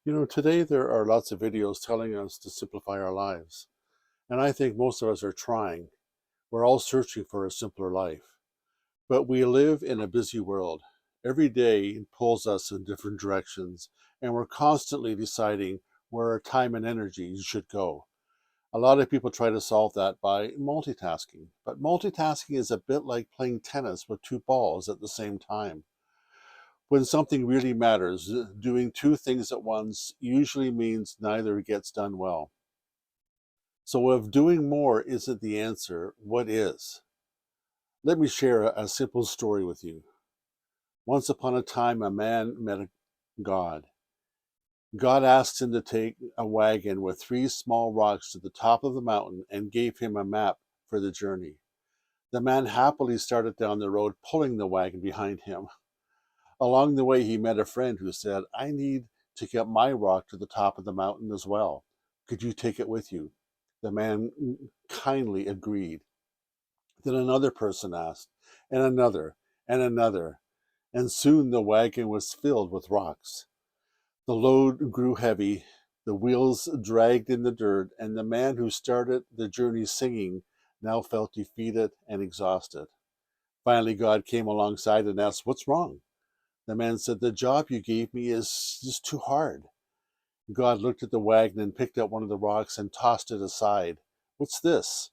Today there are lots of videos telling us to simplify our lives. And I think most of us are trying. We're all searching for a simpler life. But we live in a busy world. Every day pulls us in different directions, and we're constantly deciding where our time and energy should go. A lot of people try to solve that by multitasking. But multitasking is a bit like playing tennis with two balls at the same time. When something really matters, doing two things at once usually means neither gets done well. So if doing more isn't the answer, what is? Let me share a simple story with you. Once upon a time, a man met God. God asked him to take a wagon with three small rocks to the top of the mountain and gave him a map for the journey. The man happily started down the road, pulling the wagon behind him. Along the way, he met a friend who said, I need to get my rock to the top of the mountain as well. Could you take it with you? The man kindly agreed. Then another person asked, and another, and another, and soon the wagon was filled with rocks. The load grew heavy, the wheels dragged in the dirt, and the man who started the journey singing now felt defeated and exhausted. Finally, God came alongside and asked, What's wrong? The man said, The job you gave me is just too hard. God looked at the wagon and picked up one of the rocks and tossed it aside. What's this?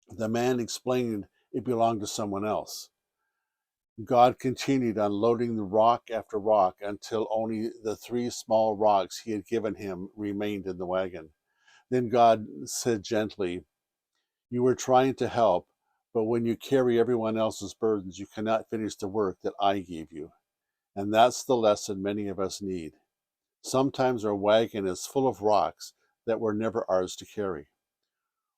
The man explained it belonged to someone else. God continued unloading the rock after rock until only the three small rocks he had given him remained in the wagon. Then God said gently, You were trying to help, but when you carry everyone else's burdens, you cannot finish the work that I gave you. And that's the lesson many of us need. Sometimes our wagon is full of rocks that were never ours to carry.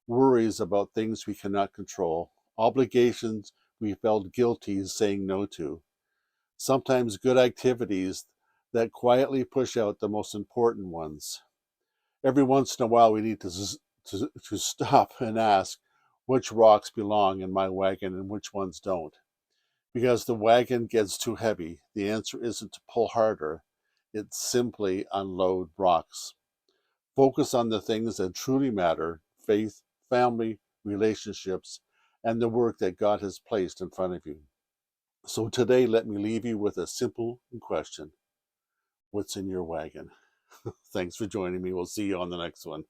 Worries about things we cannot control, obligations we felt guilty saying no to, sometimes good activities that quietly push out the most important ones. Every once in a while, we need to stop and ask which rocks belong in my wagon and which ones don't. Because the wagon gets too heavy, the answer isn't to pull harder, it's simply unload rocks. Focus on the things that truly matter: faith, family, relationships, and the work that God has placed in front of you. So today, let me leave you with a simple question: What's in your wagon? Thanks for joining me. We'll see you on the next one.